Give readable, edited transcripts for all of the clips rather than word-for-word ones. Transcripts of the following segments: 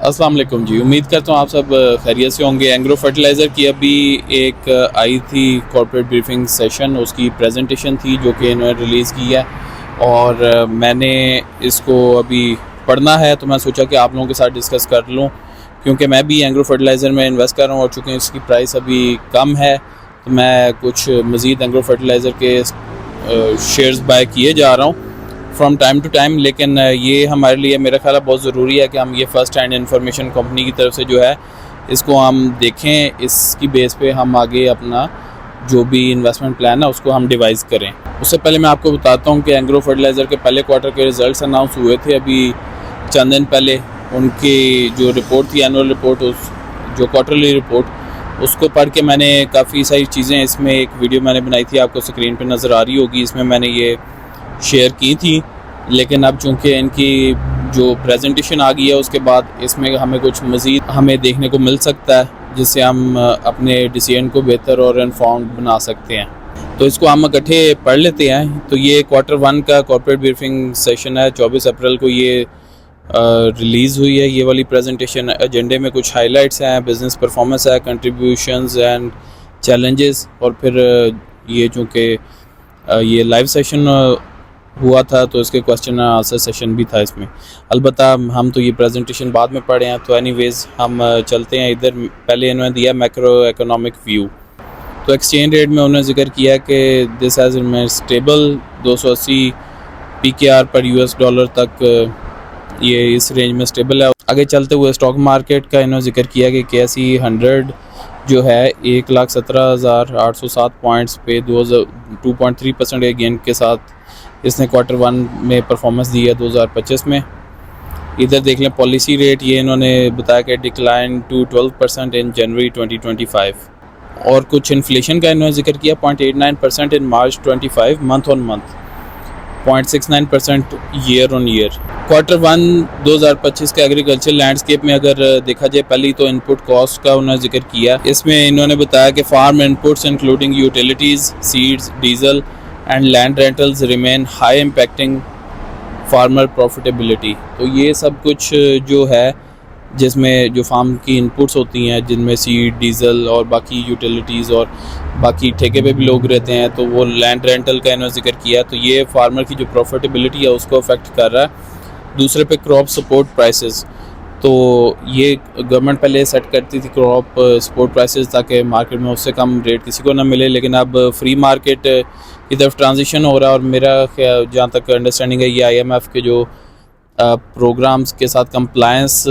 अस्सलाम वालेकुम जी। उम्मीद करता हूँ आप सब खैरियत से होंगे। एंग्रो फर्टिलाइज़र की अभी एक आई थी कॉर्पोरेट ब्रीफिंग सेशन, उसकी प्रेजेंटेशन थी जो कि इन्होंने रिलीज़ की है और मैंने इसको अभी पढ़ना है तो मैं सोचा कि आप लोगों के साथ डिस्कस कर लूँ, क्योंकि मैं भी एंग्रो फर्टिलाइज़र में इन्वेस्ट कर रहा हूँ और चूँकि इसकी प्राइस अभी कम है तो मैं कुछ मज़ीद एंग्रो फर्टिलाइज़र के शेयर्स बाय किए जा रहा हूँ फ्रॉम टाइम टू टाइम। लेकिन ये हमारे लिए मेरा ख्याल है बहुत ज़रूरी है कि हम ये फ़र्स्ट हैंड इन्फॉर्मेशन कंपनी की तरफ से जो है इसको हम देखें, इसकी बेस पे हम आगे अपना जो भी इन्वेस्टमेंट प्लान है उसको हम डिवाइस करें। उससे पहले मैं आपको बताता हूँ कि एंग्रो फर्टिलाइज़र के पहले क्वार्टर के रिज़ल्ट्स अनाउंस हुए थे अभी चंद दिन पहले। उनकी जो रिपोर्ट थी, एनुअल रिपोर्ट, उस जो क्वार्टरली रिपोर्ट, उसको पढ़ के मैंने काफ़ी सारी चीज़ें, इसमें एक वीडियो मैंने बनाई थी, आपको स्क्रीन पर नज़र आ रही होगी, इसमें मैंने ये शेयर की थी। लेकिन अब चूँकि इनकी जो प्रेजेंटेशन आ गई है उसके बाद इसमें हमें कुछ मज़ीद हमें देखने को मिल सकता है जिससे हम अपने डिसीजन को बेहतर और इन्फॉर्म्ड बना सकते हैं। तो इसको हम इकट्ठे पढ़ लेते हैं। तो ये क्वार्टर 1 का कॉर्पोरेट ब्रीफिंग सेशन है, 24 अप्रैल को ये रिलीज़ हुई है ये वाली प्रेजेंटेशन। एजेंडे में कुछ हाइलाइट्स हैं, बिज़नेस परफॉर्मेंस है, कंट्रीब्यूशंस एंड चैलेंजेस, और फिर ये चूँकि ये लाइव सेशन हुआ था तो इसके क्वेश्चन एंड आंसर सेशन भी था इसमें। अलबत्ता हम तो ये प्रेजेंटेशन बाद में पढ़े हैं, तो एनीवेज़ हम चलते हैं इधर। पहले इन्होंने दिया मैक्रो इकोनॉमिक व्यू। तो एक्सचेंज रेट में उन्होंने जिक्र किया कि this has remain stable, 280 PKR पर US डॉलर तक ये इस रेंज में स्टेबल है। आगे चलते हुए स्टॉक मार्केट का इन्होंने जिक्र किया कि KSE 100 जो है 1,17,807 पॉइंट्स पे 2.3% गेन के साथ इसने क्वार्टर 1 में परफॉर्मेंस दी है 2025 में। इधर देख लें पॉलिसी रेट, ये इन्होंने बताया कि डिक्लाइन टू 12% इन जनवरी 2025। और कुछ इन्फ्लेशन का इन्होंने जिक्र किया, 0.89% इन मार्च 25 month on month, 0.69% year on year. Quarter 1 2025 के एग्रीकल्चर लैंडस्केप में अगर देखा जाए, पहली तो इनपुट कॉस्ट का उन्होंने जिक्र किया। इसमें इन्होंने बताया कि farm inputs including utilities, seeds, diesel and land rentals remain high impacting farmer profitability. तो ये सब कुछ जो है जिसमें जो फार्म की इनपुट्स होती हैं, जिनमें सीड, डीजल और बाकी यूटिलिटीज़ और बाकी ठेके पे भी लोग रहते हैं, तो वो लैंड रेंटल का इन्होंने जिक्र किया। तो ये फार्मर की जो प्रॉफिटेबिलिटी है उसको अफेक्ट कर रहा है। दूसरे पे क्रॉप सपोर्ट प्राइसेस, तो ये गवर्नमेंट पहले सेट करती थी क्रॉप सपोर्ट प्राइसेस ताकि मार्केट में उससे कम रेट किसी को ना मिले, लेकिन अब फ्री मार्केट की तरफ ट्रांजिशन हो रहा है। और मेरा जहाँ तक अंडरस्टैंडिंग है, ये IMF के जो प्रोग्राम्स के साथ कंप्लायंस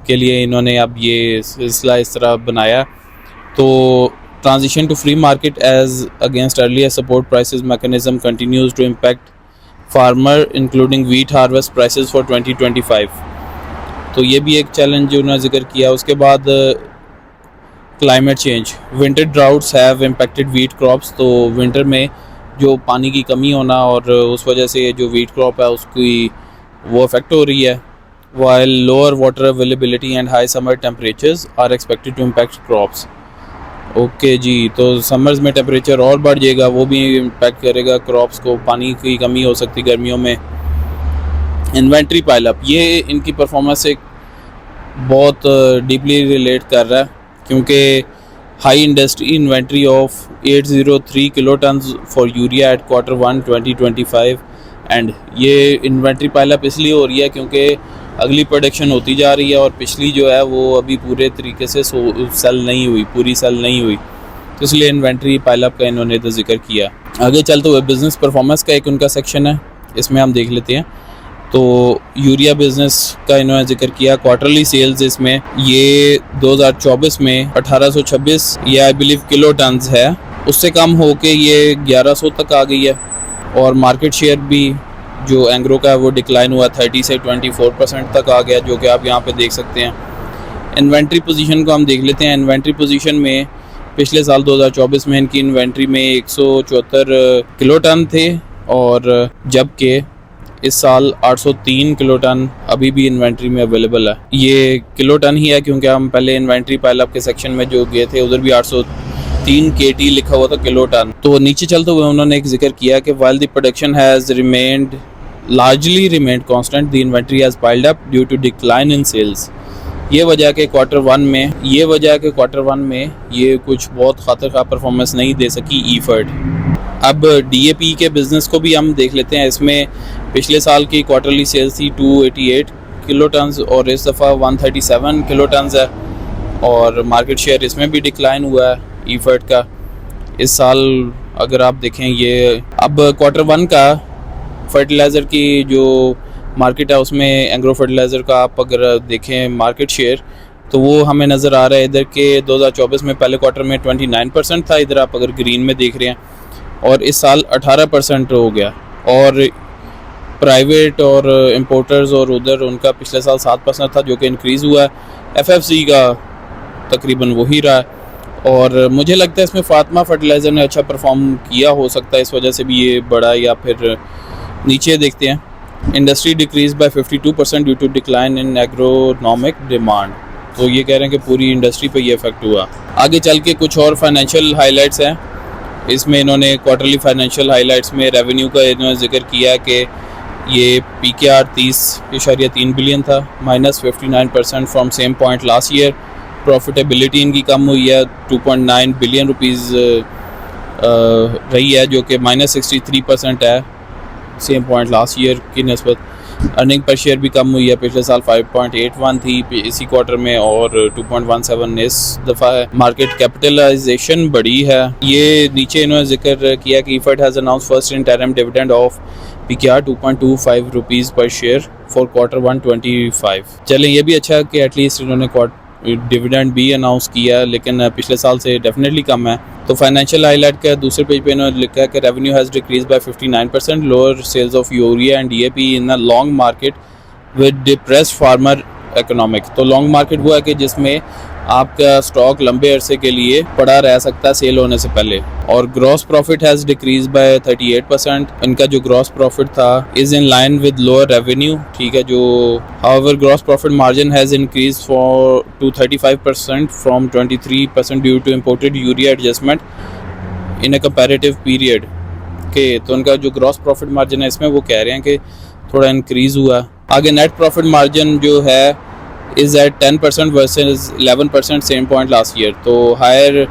के लिए इन्होंने अब ये सिलसिला इस तरह बनाया। तो transition to free market as against earlier support prices mechanism continues to impact farmer including wheat harvest prices for 2025। तो ये भी एक चैलेंज जो उन्होंने जिक्र किया। उसके बाद climate change, winter droughts have impacted wheat crops. तो विंटर में जो पानी की कमी होना और उस वजह से जो वीट क्रॉप है उसकी वो अफेक्ट हो रही है। While lower water availability and high summer temperatures are expected to impact crops. Okay जी, तो समर्स में टेम्परेचर और बढ़ जाएगा, वो भी इम्पैक्ट करेगा क्रॉप्स को, पानी की कमी हो सकती गर्मियों में। इन्वेंट्री पाइलअप, ये इनकी परफॉर्मेंस से बहुत डीपली रिलेट कर रहा है, क्योंकि high industry inventory of 803 kilo ton for urea at quarter 1 2025 and ये इन्वेंट्री पाइलअप इसलिए हो रही है क्योंकि अगली प्रोडक्शन होती जा रही है और पिछली जो है वो अभी पूरे तरीके से सेल नहीं हुई, पूरी सेल नहीं हुई, तो इसलिए इन्वेंट्री पाइलअप का इन्होंने तो जिक्र किया। आगे चलते हुए बिज़नेस परफॉर्मेंस का एक उनका सेक्शन है, इसमें हम देख लेते हैं। तो यूरिया बिज़नेस का इन्होंने जिक्र किया। क्वार्टरली सेल्स इसमें ये 2024 में 1826 ये आई बिलीव किलो टन्स है, उससे कम होके ये 1100 तक आ गई है। और मार्केट शेयर भी जो एंग्रो का है वो डिक्लाइन हुआ, 30 से 24% तक आ गया, जो कि आप यहाँ पे देख सकते हैं। इन्वेंट्री पोजीशन को हम देख लेते हैं। इन्वेंट्री पोजीशन में पिछले साल 2024 में इनकी इन्वेंट्री में 174 किलो टन थे, और जबकि इस साल 803 किलो टन अभी भी इन्वेंट्री में अवेलेबल है। ये किलो टन ही है क्योंकि हम पहले इन्वेंट्री पाइलअप के सेक्शन में जो गए थे उधर भी 803 KT लिखा हुआ था किलो टन। तो नीचे चलते हुए उन्होंने एक जिक्र किया कि while the production has largely remained constant, the inventory has piled up due to decline in sales। ये वजह है कि क्वार्टर वन में ये कुछ बहुत खातिर खा परफॉर्मेंस नहीं दे सकी ईफर्ड। अब DAP के बिज़नेस को भी हम देख लेते हैं। इसमें पिछले साल की क्वार्टरली सेल्स थी 288 किलो टन्स और इस दफ़ा 137 किलो टन्स है, और मार्केट शेयर इसमें भी डिक्लाइन हुआ है ईफर्ड का इस साल। अगर आप देखें ये अब क्वार्टर वन का फर्टिलाइज़र की जो मार्केट है उसमें एग्रो फर्टिलाइज़र का आप अगर देखें मार्केट शेयर तो वो हमें नज़र आ रहा है इधर के 2024 में पहले क्वार्टर में 29% था, इधर आप अगर ग्रीन में देख रहे हैं, और इस साल 18% हो गया। और प्राइवेट और इंपोर्टर्स और उधर उनका पिछले साल 7% था जो कि इंक्रीज़ हुआ है। FFC का तकरीबन वही रहा है, और मुझे लगता है इसमें फातिमा फर्टिलाइज़र ने अच्छा परफॉर्म किया, हो सकता है इस वजह से भी ये बढ़ा, या फिर नीचे देखते हैं। Industry decrease by 52% due to decline in agronomic demand, तो ये कह रहे हैं कि पूरी इंडस्ट्री पे ये इफेक्ट हुआ। आगे चल के कुछ और फाइनेंशियल हाइलाइट्स हैं, इसमें इन्होंने क्वार्टरली फाइनेंशियल हाइलाइट्स में रेवेन्यू का इन्होंने जिक्र किया कि ये PKR 30.3 बिलियन था, -59% from same point last year. Profitability इनकी कम हुई है, 2.9 बिलियन रुपीज़ रही है, जो कि -63% है सेम पॉइंट लास्ट ईयर की नस्बत। अर्निंग पर शेयर भी कम हुई है, पिछले साल 5.81 थी इसी क्वार्टर में और 2.17 इस दफ़ा है। मार्केट कैपिटलाइजेशन बढ़ी है। ये नीचे इन्होंने जिक्र किया कि EFERT has announced first interim dividend of PKR 2.25 rupees per share for quarter 1 25। चलें, ये भी अच्छा है कि एटलीस्ट इन्होंने डिविडेंड भी अनाउंस किया, लेकिन पिछले साल से डेफिनेटली कम है। तो फाइनेंशियल हाईलाइट का दूसरे पेज पे इन्होंने लिखा है कि revenue has decrease by 59%, lower sales of urea and DAP in a long market with depressed farmer economic. तो लॉन्ग मार्केट वो है कि जिसमें आपका स्टॉक लंबे अरसे के लिए पड़ा रह सकता है सेल होने से पहले। और gross profit has decrease by 38%, इनका जो ग्रॉस प्रॉफिट था is in line with lower revenue, ठीक है। जो however gross profit margin has increase for to 35% from 23% due to imported urea adjustment in a comparative period के। तो उनका जो ग्रॉस प्रॉफिट मार्जिन है इसमें वो कह रहे हैं कि थोड़ा इंक्रीज़ हुआ। आगे नेट प्रॉफिट मार्जिन जो है is at 10% versus 11% same point last year. तो higher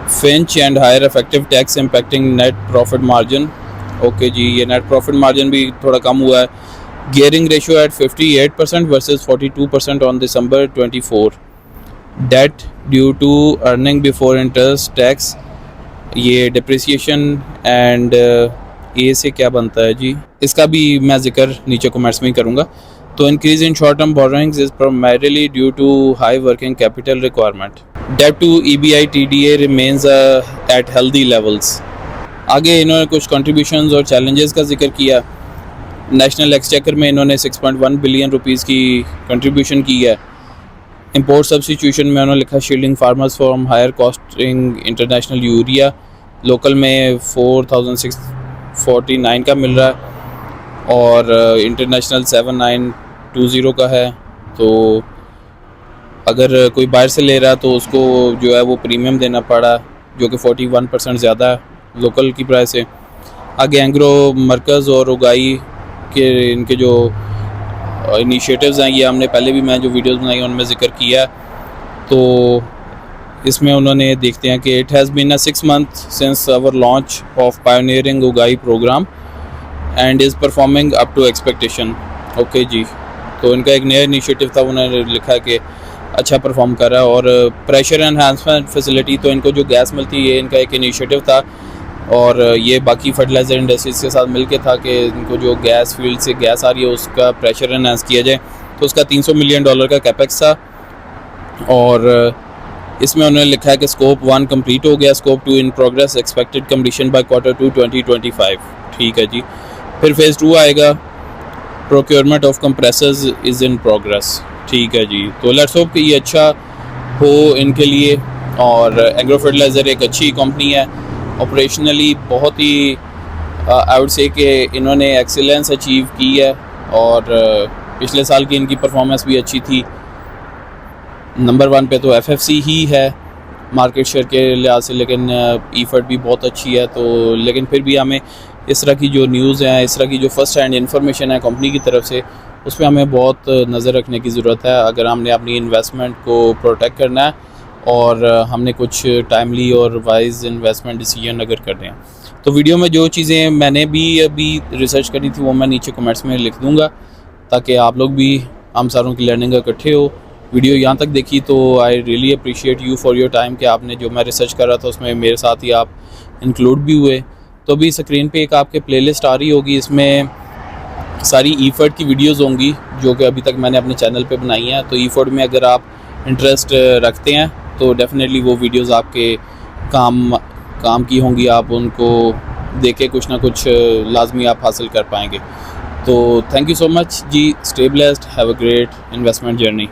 Finch and higher effective tax impacting net profit margin. Okay जी, ये net profit margin भी थोड़ा कम हुआ है। Gearing ratio at 58% versus 42% on December 24. Debt due to earning before interest tax, ये depreciation and ये से क्या बनता है जी, इसका भी मैं जिक्र नीचे कमेंट्स में ही करूँगा। तो increase in short term borrowings is primarily due to high working capital requirement. Debt to EBI TDA remains at healthy levels. आगे इन्होंने कुछ कंट्रीब्यूशंस और चैलेंजेस का जिक्र किया। नेशनल एक्सचेकर में इन्होंने 6.1 बिलियन रुपीज़ की कंट्रीब्यूशन की है। इंपोर्ट सब्स्टिट्यूशन में उन्होंने लिखा shielding farmers from higher costing international urea, local में 4649 का मिल रहा है और इंटरनेशनल 7920 का है। तो अगर कोई बाहर से ले रहा है तो उसको जो है वो प्रीमियम देना पड़ा, जो कि 41% ज़्यादा है लोकल की प्राइस से। आगे एंग्रो मरकज़ और उगाई के इनके जो इनिशिएटिव्स हैं, ये हमने पहले भी मैं जो वीडियोस बनाई उनमें ज़िक्र किया। तो इसमें उन्होंने देखते हैं कि it has been a 6 months since our launch of pioneering उगाई program and is performing up to expectation. Okay जी, तो इनका एक नया इनिशिएटिव था, उन्होंने लिखा कि अच्छा परफॉर्म कर रहा है। और प्रेशर एनहांसमेंट फैसिलिटी, तो इनको जो गैस मिलती है ये इनका एक इनिशिएटिव था और ये बाकी फर्टिलाइज़र इंडस्ट्रीज़ के साथ मिलके था कि इनको जो गैस फील्ड से गैस आ रही है उसका प्रेशर एनहांस किया जाए। तो उसका $300 मिलियन का कैपेक्स था और इसमें उन्होंने लिखा है कि स्कोप 1 कंप्लीट हो गया, scope 2 in progress, expected completion by Q2 2025। ठीक है जी, फिर फेज़ 2 आएगा, procurement of compressors is in progress. ठीक है जी, तो लेट्स होप कि ये अच्छा हो इनके लिए। और एग्रो फर्टिलाइज़र एक अच्छी कंपनी है, ऑपरेशनली बहुत ही आई वुड से कि इन्होंने एक्सीलेंस अचीव की है और पिछले साल की इनकी परफॉर्मेंस भी अच्छी थी। नंबर 1 पे तो FFC ही है मार्केट शेयर के लिहाज से, लेकिन ईफर्ड भी बहुत अच्छी है। तो लेकिन फिर भी हमें इस तरह की जो न्यूज़ हैं, इस तरह की जो फर्स्ट हैंड इन्फॉर्मेशन है कंपनी की तरफ से, उस पर हमें बहुत नज़र रखने की ज़रूरत है अगर हमने अपनी इन्वेस्टमेंट को प्रोटेक्ट करना है और हमने कुछ टाइमली और वाइज इन्वेस्टमेंट डिसीजन अगर करने हैं। तो वीडियो में जो चीज़ें मैंने भी अभी रिसर्च करी थी वो मैं नीचे कमेंट्स में लिख दूँगा, ताकि आप लोग भी हम सारों की लर्निंग इकट्ठे हो। वीडियो यहाँ तक देखी तो I really appreciate you for your time कि आपने जो मैं रिसर्च कर रहा था उसमें मेरे साथ ही आप इंक्लूड भी हुए। तो अभी स्क्रीन पे एक आपके प्लेलिस्ट आ रही होगी, इसमें सारी ईफर्ट की वीडियोस होंगी जो कि अभी तक मैंने अपने चैनल पे बनाई हैं। तो ईफर्ट में अगर आप इंटरेस्ट रखते हैं तो डेफिनेटली वो वीडियोस आपके काम की होंगी, आप उनको देख के कुछ ना कुछ लाजमी आप हासिल कर पाएंगे। तो थैंक यू सो मच जी, stay blessed, have a great investment journey.